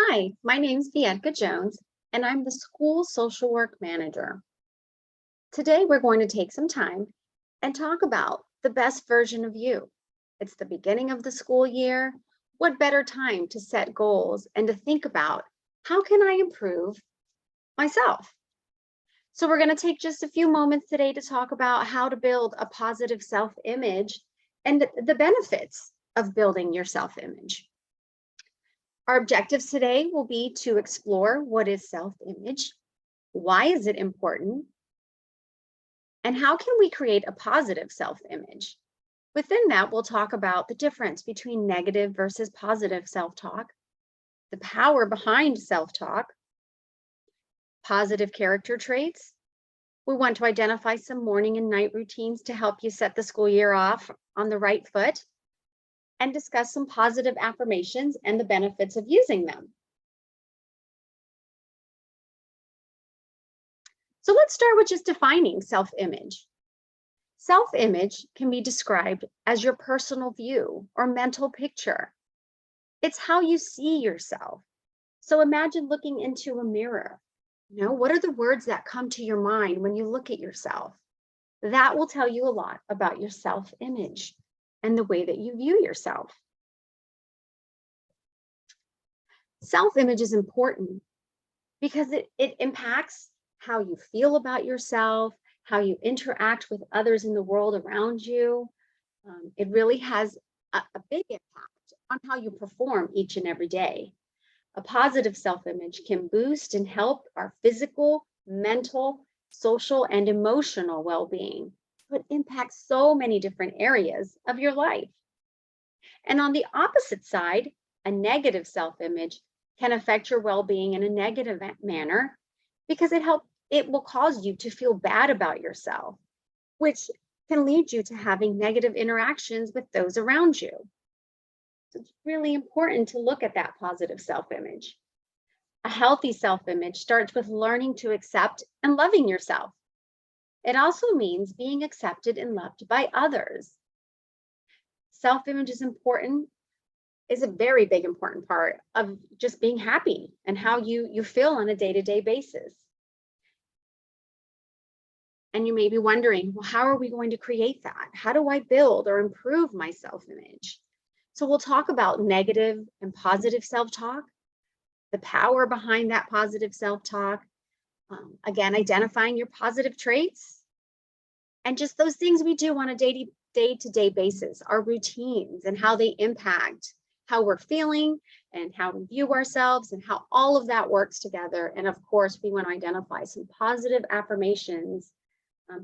Hi, my name's Bianca Jones, and I'm the school social work manager. Today, we're going to take some time and talk about the best version of you. It's the beginning of the school year. What better time to set goals and to think about how can I improve myself? So, we're going to take just a few moments today to talk about how to build a positive self image and the benefits of building your self image. Our objectives today will be to explore what is self-image, why is it important, and how can we create a positive self-image? Within that, we'll talk about the difference between negative versus positive self-talk, the power behind self-talk, positive character traits. We want to identify some morning and night routines to help you set the school year off on the right foot, and discuss some positive affirmations and the benefits of using them. So let's start with just defining self-image. Self-image can be described as your personal view or mental picture. It's how you see yourself. So imagine looking into a mirror. What are the words that come to your mind when you look at yourself? That will tell you a lot about your self-image and the way that you view yourself. Self-image is important because it impacts how you feel about yourself, how you interact with others in the world around you. It really has a big impact on how you perform each and every day. A positive self-image can boost and help our physical, mental, social, and emotional well-being. It impacts so many different areas of your life. And on the opposite side, a negative self-image can affect your well-being in a negative manner because it will cause you to feel bad about yourself, which can lead you to having negative interactions with those around you. So it's really important to look at that positive self-image. A healthy self-image starts with learning to accept and loving yourself. It also means being accepted and loved by others. Self-image is a very big important part of just being happy and how you feel on a day-to-day basis. And you may be wondering, well, how are we going to create that? How do I build or improve my self-image? So we'll talk about negative and positive self-talk, the power behind that positive self-talk, again, identifying your positive traits, and just those things we do on a day-to-day basis, our routines and how they impact how we're feeling and how we view ourselves and how all of that works together. And of course, we want to identify some positive affirmations,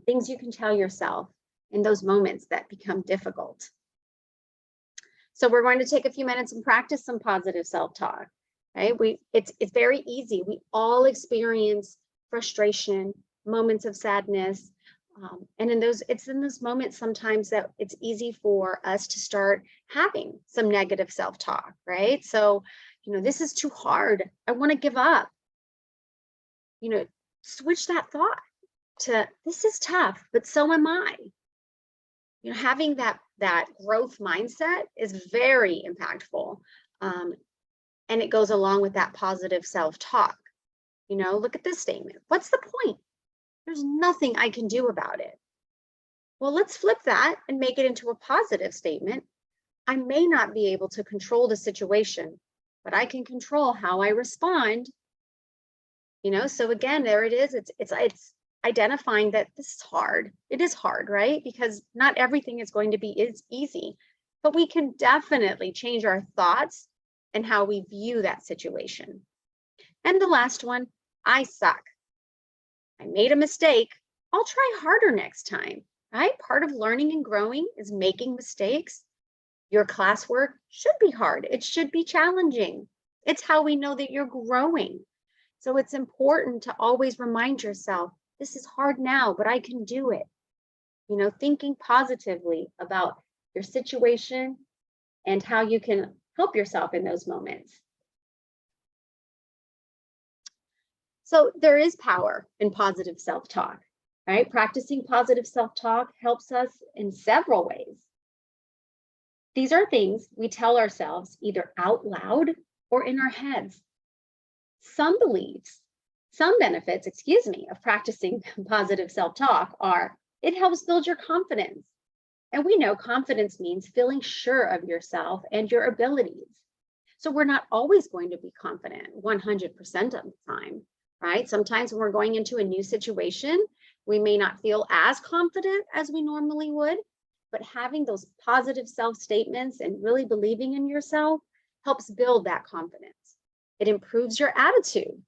things you can tell yourself in those moments that become difficult. So we're going to take a few minutes and practice some positive self-talk. Right? It's very easy. We all experience frustration, moments of sadness, and it's in those moments sometimes that it's easy for us to start having some negative self-talk, right? So, this is too hard. I want to give up. Switch that thought to this is tough, but so am I. Having that growth mindset is very impactful. And it goes along with that positive self-talk. Look at this statement. What's the point? There's nothing I can do about it. Well, let's flip that and make it into a positive statement. I may not be able to control the situation, but I can control how I respond. So again, there it is. It's identifying that this is hard. It is hard, right? Because not everything is going to be easy, but we can definitely change our thoughts and how we view that situation. And the last one, I suck. I made a mistake. I'll try harder next time, right? Part of learning and growing is making mistakes. Your classwork should be hard. It should be challenging. It's how we know that you're growing. So it's important to always remind yourself, this is hard now, but I can do it. Thinking positively about your situation and how you can help yourself in those moments. So there is power in positive self-talk, right? Practicing positive self-talk helps us in several ways. These are things we tell ourselves either out loud or in our heads. Some beliefs, some benefits, of practicing positive self-talk are it helps build your confidence. And we know confidence means feeling sure of yourself and your abilities. So we're not always going to be confident 100% of the time, right? Sometimes when we're going into a new situation, we may not feel as confident as we normally would, but having those positive self-statements and really believing in yourself helps build that confidence. It improves your attitude.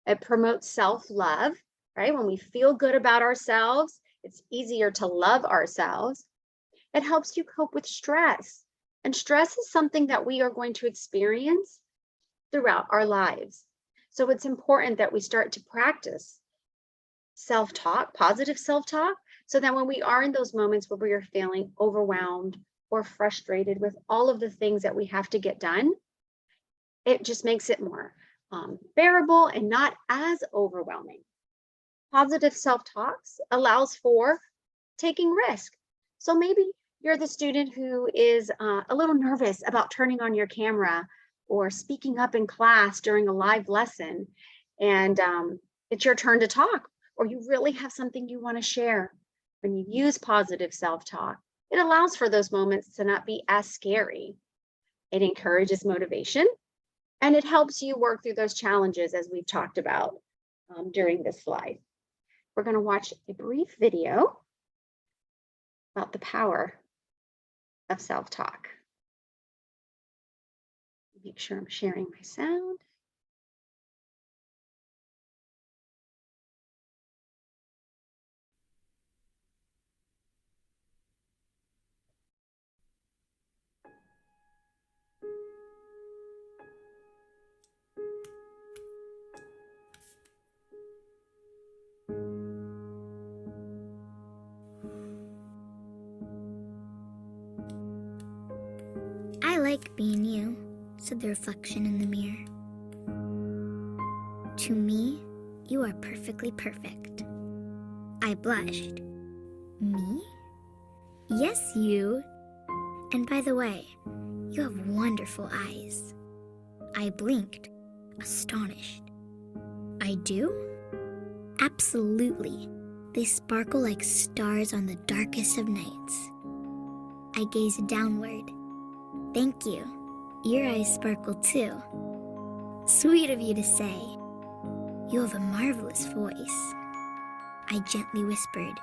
It promotes self-love, right? When we feel good about ourselves, it's easier to love ourselves. It helps you cope with stress. And stress is something that we are going to experience throughout our lives. So it's important that we start to practice self-talk, positive self-talk, so that when we are in those moments where we are feeling overwhelmed or frustrated with all of the things that we have to get done, it just makes it more bearable and not as overwhelming. Positive self-talks allows for taking risk. So maybe you're the student who is a little nervous about turning on your camera or speaking up in class during a live lesson, and it's your turn to talk, or you really have something you want to share. When you use positive self-talk, it allows for those moments to not be as scary. It encourages motivation, and it helps you work through those challenges as we've talked about during this slide. We're going to watch a brief video about the power of self-talk. Make sure I'm sharing my sound. I like being you, said the reflection in the mirror. To me, you are perfectly perfect. I blushed. Me? Yes, you. And by the way, you have wonderful eyes. I blinked, astonished. I do? Absolutely. They sparkle like stars on the darkest of nights. I gazed downward. Thank you. Your eyes sparkle too. Sweet of you to say. You have a marvelous voice. I gently whispered,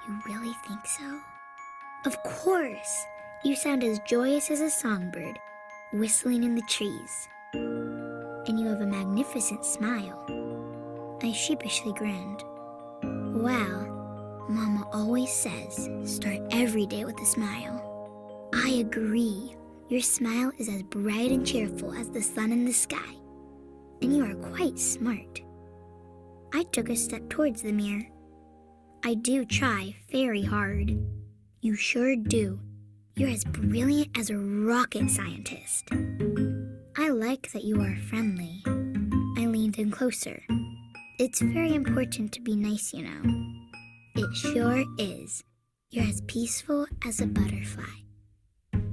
You really think so? Of course. You sound as joyous as a songbird, whistling in the trees. And you have a magnificent smile. I sheepishly grinned. Well, Mama always says, start every day with a smile. I agree. Your smile is as bright and cheerful as the sun in the sky. And you are quite smart. I took a step towards the mirror. I do try very hard. You sure do. You're as brilliant as a rocket scientist. I like that you are friendly. I leaned in closer. It's very important to be nice, you know. It sure is. You're as peaceful as a butterfly.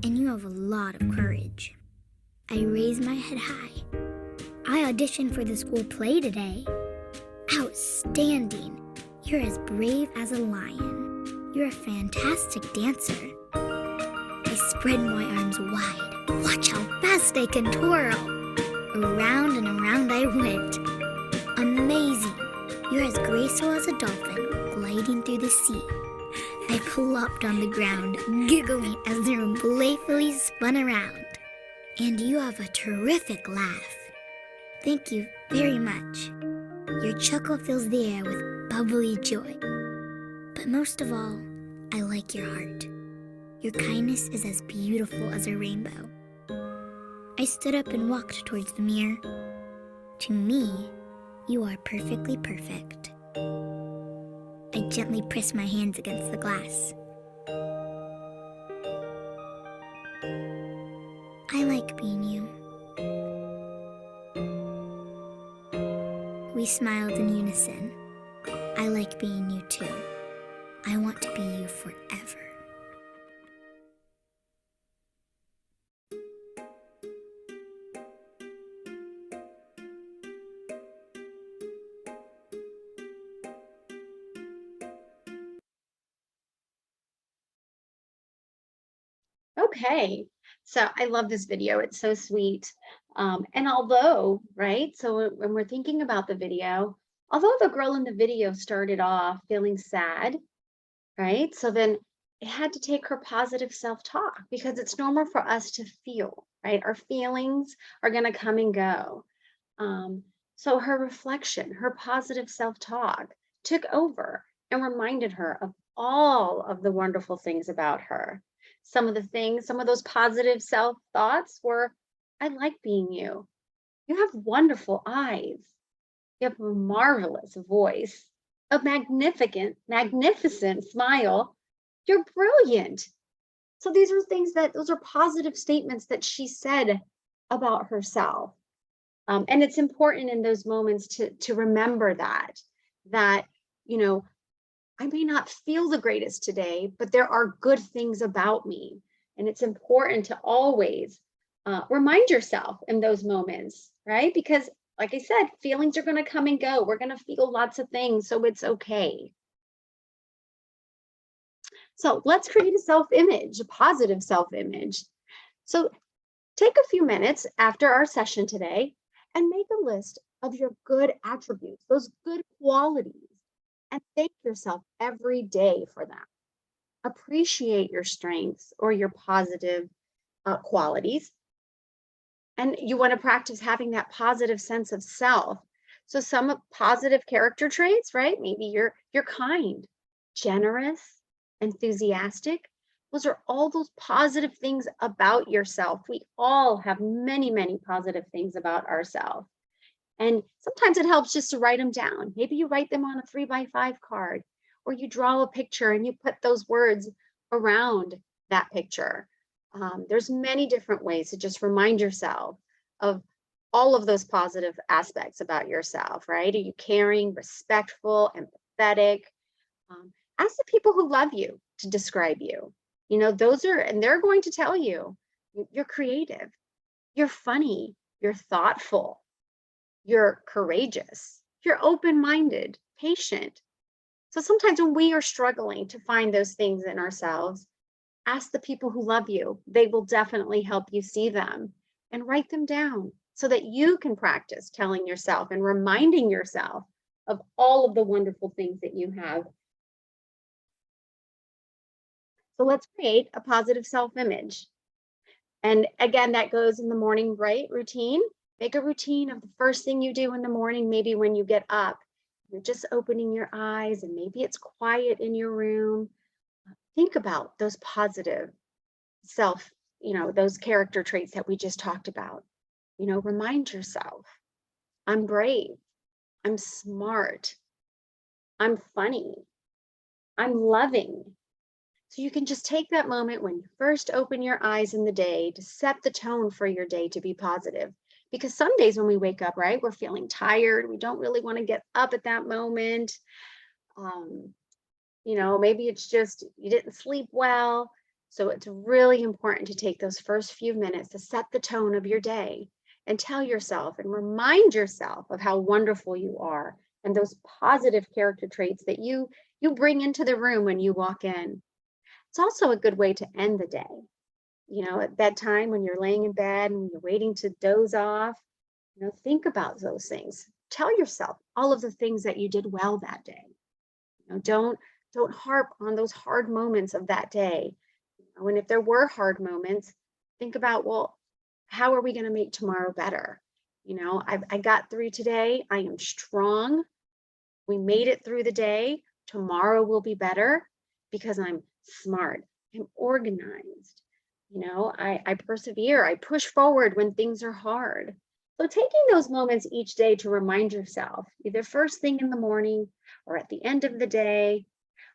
And you have a lot of courage. I raised my head high. I auditioned for the school play today. Outstanding. You're as brave as a lion. You're a fantastic dancer. I spread my arms wide. Watch how fast I can twirl. Around and around I went. Amazing. You're as graceful as a dolphin gliding through the sea. I plopped on the ground, giggling as the room playfully spun around. And you have a terrific laugh. Thank you very much. Your chuckle fills the air with bubbly joy. But most of all, I like your heart. Your kindness is as beautiful as a rainbow. I stood up and walked towards the mirror. To me, you are perfectly perfect. I gently pressed my hands against the glass. I like being you. We smiled in unison. I like being you too. I want to be you forever. okay. So I love this video. It's so sweet. And although, right, so when we're thinking about the video, although the girl in the video started off feeling sad, right? So then it had to take her positive self-talk because it's normal for us to feel, right? Our feelings are going to come and go. So her reflection, her positive self-talk took over and reminded her of all of the wonderful things about her. Some of the things, some of those positive self-thoughts were, I like being you. You have wonderful eyes. You have a marvelous voice, a magnificent smile. You're brilliant. So these are things those are positive statements that she said about herself. And it's important in those moments to remember that, you know, I may not feel the greatest today, but there are good things about me. And it's important to always remind yourself in those moments, right? Because like I said, feelings are going to come and go. We're going to feel lots of things, so it's okay. So let's create a self-image, a positive self-image. So take a few minutes after our session today and make a list of your good attributes, those good qualities, and thank yourself every day for them. Appreciate your strengths or your positive qualities. And you want to practice having that positive sense of self. So some positive character traits, right? Maybe you're kind, generous, enthusiastic. Those are all those positive things about yourself. We all have many, many positive things about ourselves. And sometimes it helps just to write them down. Maybe you write them on a 3x5 card, or you draw a picture and you put those words around that picture. There's many different ways to just remind yourself of all of those positive aspects about yourself, right? Are you caring, respectful, empathetic? Ask the people who love you to describe you. You know, and they're going to tell you, you're creative, you're funny, you're thoughtful, you're courageous, you're open-minded, patient. So sometimes when we are struggling to find those things in ourselves, ask the people who love you. They will definitely help you see them, and write them down so that you can practice telling yourself and reminding yourself of all of the wonderful things that you have. So let's create a positive self-image. And again, that goes in the morning, right? Routine. Make a routine of the first thing you do in the morning, maybe when you get up. You're just opening your eyes and maybe it's quiet in your room. Think about those positive self, those character traits that we just talked about. Remind yourself, I'm brave, I'm smart, I'm funny, I'm loving. So you can just take that moment when you first open your eyes in the day to set the tone for your day to be positive. Because some days when we wake up, right, we're feeling tired. We don't really want to get up at that moment. Maybe it's just you didn't sleep well. So it's really important to take those first few minutes to set the tone of your day and tell yourself and remind yourself of how wonderful you are and those positive character traits that you bring into the room when you walk in. It's also a good way to end the day. At bedtime when you're laying in bed and you're waiting to doze off, think about those things. Tell yourself all of the things that you did well that day. Don't harp on those hard moments of that day. And if there were hard moments, think about, well, how are we going to make tomorrow better? I got through today. I am strong. We made it through the day. Tomorrow will be better because I'm smart. I'm organized. I persevere. I push forward when things are hard. So taking those moments each day to remind yourself, either first thing in the morning or at the end of the day,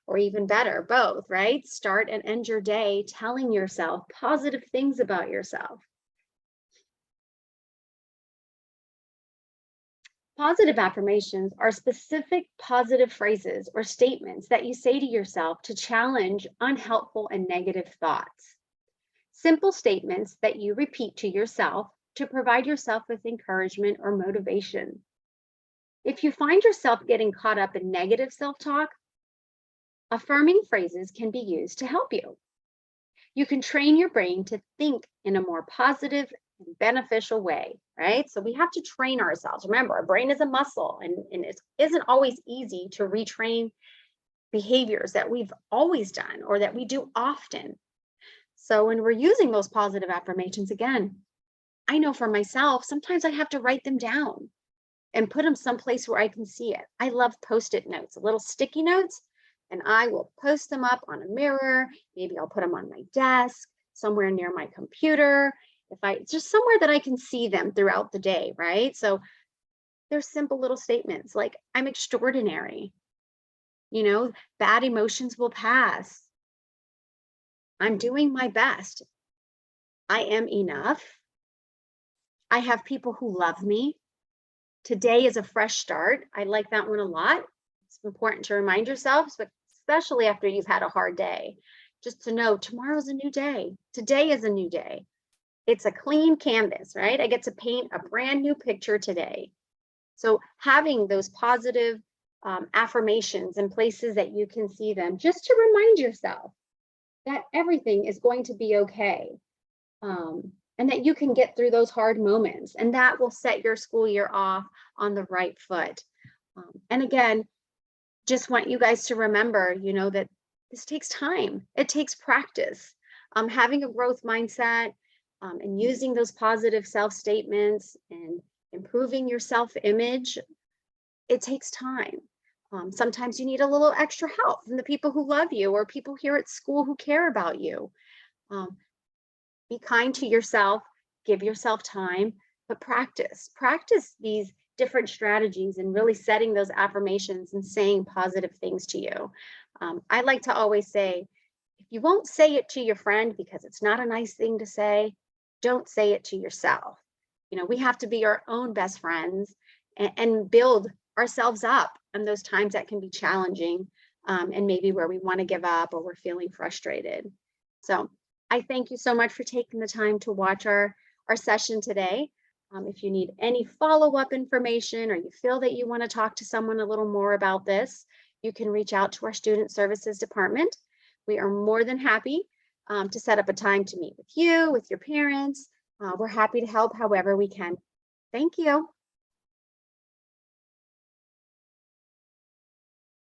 or even better, both, right? Start and end your day telling yourself positive things about yourself. Positive affirmations are specific positive phrases or statements that you say to yourself to challenge unhelpful and negative thoughts. Simple statements that you repeat to yourself to provide yourself with encouragement or motivation. If you find yourself getting caught up in negative self-talk, affirming phrases can be used to help you. You can train your brain to think in a more positive and beneficial way, right? So we have to train ourselves. Remember, our brain is a muscle, and it isn't always easy to retrain behaviors that we've always done or that we do often. So when we're using those positive affirmations, again, I know for myself, sometimes I have to write them down and put them someplace where I can see it. I love Post-it notes, little sticky notes, and I will post them up on a mirror. Maybe I'll put them on my desk, somewhere near my computer. If I just somewhere that I can see them throughout the day, right? So they're simple little statements like, I'm extraordinary. Bad emotions will pass. I'm doing my best. I am enough. I have people who love me. Today is a fresh start. I like that one a lot. It's important to remind yourselves, but especially after you've had a hard day, just to know tomorrow's a new day. Today is a new day. It's a clean canvas, right? I get to paint a brand new picture today. So having those positive affirmations in places that you can see them, just to remind yourself that everything is going to be okay. And that you can get through those hard moments, and that will set your school year off on the right foot. And again, just want you guys to remember, that this takes time. It takes practice. Having a growth mindset and using those positive self-statements and improving your self-image, it takes time. Sometimes you need a little extra help from the people who love you or people here at school who care about you. Be kind to yourself, give yourself time, but practice these different strategies and really setting those affirmations and saying positive things to you. I like to always say, if you won't say it to your friend because it's not a nice thing to say, don't say it to yourself. We have to be our own best friends and build ourselves up in those times that can be challenging and maybe where we want to give up or we're feeling frustrated. So I thank you so much for taking the time to watch our session today. If you need any follow-up information or you feel that you want to talk to someone a little more about this, you can reach out to our Student Services Department. We are more than happy to set up a time to meet with you, with your parents. We're happy to help however we can. Thank you.